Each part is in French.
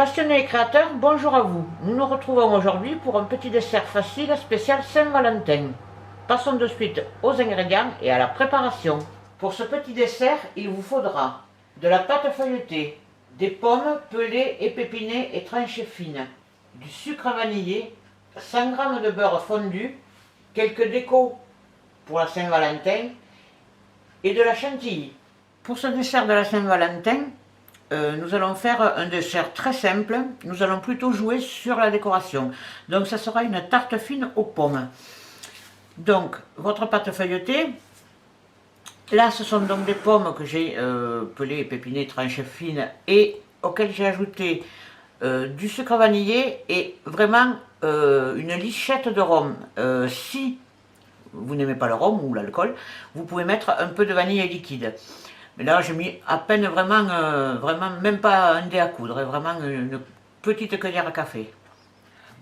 Passionnés et créateurs, bonjour à vous. Nous nous retrouvons aujourd'hui pour un petit dessert facile spécial Saint-Valentin. Passons de suite aux ingrédients et à la préparation. Pour ce petit dessert, il vous faudra de la pâte feuilletée, des pommes pelées, épepinées et tranchées fines, du sucre vanillé, 100 g de beurre fondu, quelques décos pour la Saint-Valentin et de la chantilly. Pour ce dessert de la Saint-Valentin, nous allons faire un dessert très simple. Nous allons plutôt jouer sur la décoration. Donc ça sera une tarte fine aux pommes. Donc votre pâte feuilletée, là ce sont donc des pommes que j'ai pelées, épepinées, tranchées fines et auxquelles j'ai ajouté du sucre vanillé et vraiment une lichette de rhum. Si vous n'aimez pas le rhum ou l'alcool, vous pouvez mettre un peu de vanille liquide. Mais là, j'ai mis à peine vraiment même pas un dé à coudre, vraiment une petite cuillère à café.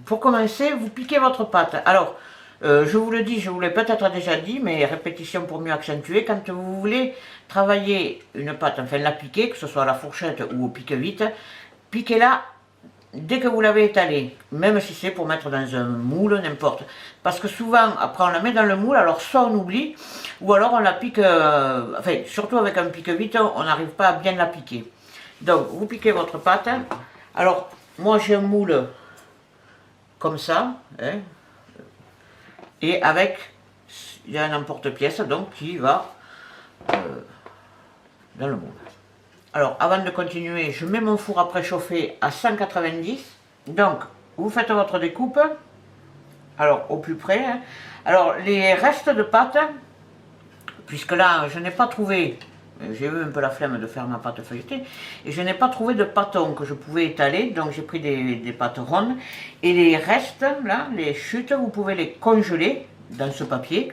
Pour commencer, vous piquez votre pâte. Alors, je vous le dis, je vous l'ai peut-être déjà dit, mais répétition pour mieux accentuer. Quand vous voulez travailler une pâte, enfin la piquer, que ce soit à la fourchette ou au pique-vite, piquez-la dès que vous l'avez étalée, même si c'est pour mettre dans un moule, n'importe. Parce que souvent, après on la met dans le moule, alors soit on oublie, ou alors on la pique, enfin surtout avec un pique-vite, on n'arrive pas à bien la piquer. Donc vous piquez votre pâte. Alors moi j'ai un moule comme ça, hein, et avec, il y a un emporte-pièce donc qui va dans le moule. Alors, avant de continuer, je mets mon four à préchauffer à 190. Donc, vous faites votre découpe. Alors, au plus près. Hein. Alors, les restes de pâte, puisque là, je n'ai pas trouvé, j'ai eu un peu la flemme de faire ma pâte feuilletée, et je n'ai pas trouvé de pâton que je pouvais étaler, donc j'ai pris des pâtes rondes. Et les restes, là, les chutes, vous pouvez les congeler dans ce papier.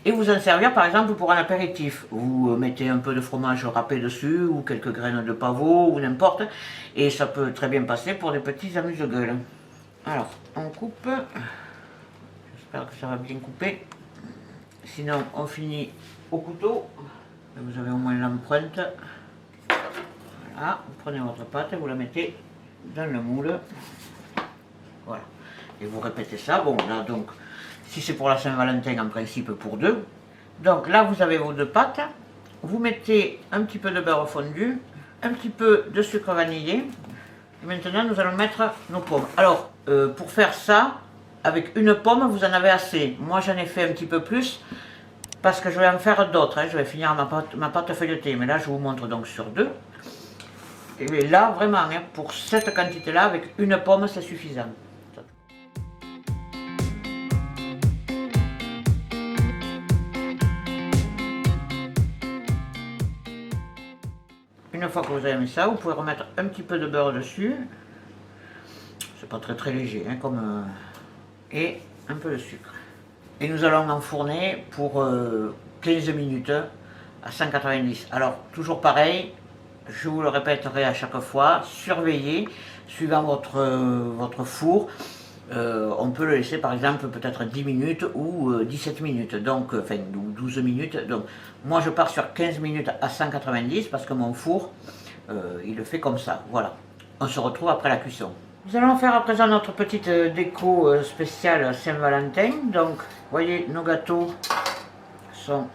Et vous en servir par exemple pour un apéritif. Vous mettez un peu de fromage râpé dessus ou quelques graines de pavot ou n'importe. Et ça peut très bien passer pour des petits amuse-gueules. Alors, on coupe. J'espère que ça va bien couper. Sinon, on finit au couteau. Vous avez au moins l'empreinte. Voilà, vous prenez votre pâte et vous la mettez dans le moule. Voilà. Et vous répétez ça. Bon, là donc... Si c'est pour la Saint-Valentin, en principe pour deux. Donc là, vous avez vos deux pâtes. Vous mettez un petit peu de beurre fondu, un petit peu de sucre vanillé. Et maintenant, nous allons mettre nos pommes. Alors, pour faire ça, avec une pomme, vous en avez assez. Moi, j'en ai fait un petit peu plus parce que je vais en faire d'autres. Hein. Je vais finir ma pâte feuilletée. Mais là, je vous montre donc sur deux. Et là, vraiment, hein, pour cette quantité-là, avec une pomme, c'est suffisant. Une fois que vous avez mis ça, vous pouvez remettre un petit peu de beurre dessus. C'est pas très léger, hein, comme et un peu de sucre. Et nous allons enfourner pour 15 minutes à 190. Alors, toujours pareil, je vous le répéterai à chaque fois, surveillez, suivant votre four. On peut le laisser par exemple peut-être 10 minutes ou 17 minutes, donc, enfin 12 minutes. Donc, moi je pars sur 15 minutes à 190 parce que mon four, il le fait comme ça. Voilà, on se retrouve après la cuisson. Nous allons faire à présent notre petite déco spéciale Saint-Valentin. Donc, vous voyez, nos gâteaux sont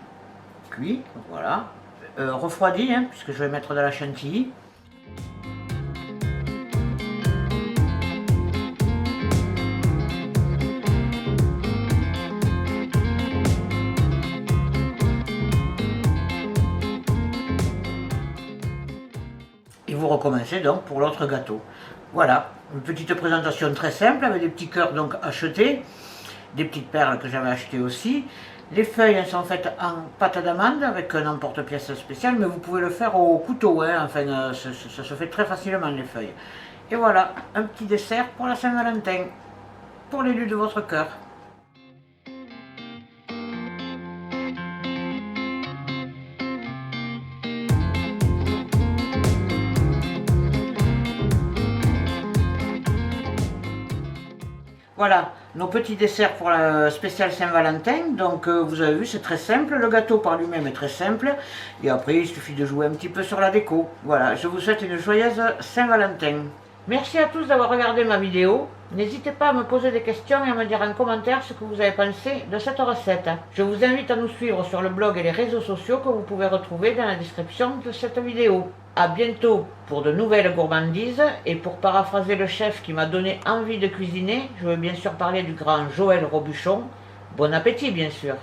cuits, voilà. Refroidis, hein, puisque je vais mettre de la chantilly. Et vous recommencez donc pour l'autre gâteau. Voilà, une petite présentation très simple avec des petits cœurs donc achetés, des petites perles que j'avais achetées aussi. Les feuilles elles sont faites en pâte d'amande avec un emporte-pièce spécial, mais vous pouvez le faire au couteau, hein. Enfin ça se fait très facilement les feuilles. Et voilà, un petit dessert pour la Saint-Valentin, pour l'élu de votre cœur. Voilà, nos petits desserts pour la spéciale Saint-Valentin. Donc vous avez vu, c'est très simple. Le gâteau par lui-même est très simple. Et après, il suffit de jouer un petit peu sur la déco. Voilà, je vous souhaite une joyeuse Saint-Valentin. Merci à tous d'avoir regardé ma vidéo. N'hésitez pas à me poser des questions et à me dire en commentaire ce que vous avez pensé de cette recette. Je vous invite à nous suivre sur le blog et les réseaux sociaux que vous pouvez retrouver dans la description de cette vidéo. A bientôt pour de nouvelles gourmandises, et pour paraphraser le chef qui m'a donné envie de cuisiner, je veux bien sûr parler du grand Joël Robuchon. Bon appétit bien sûr.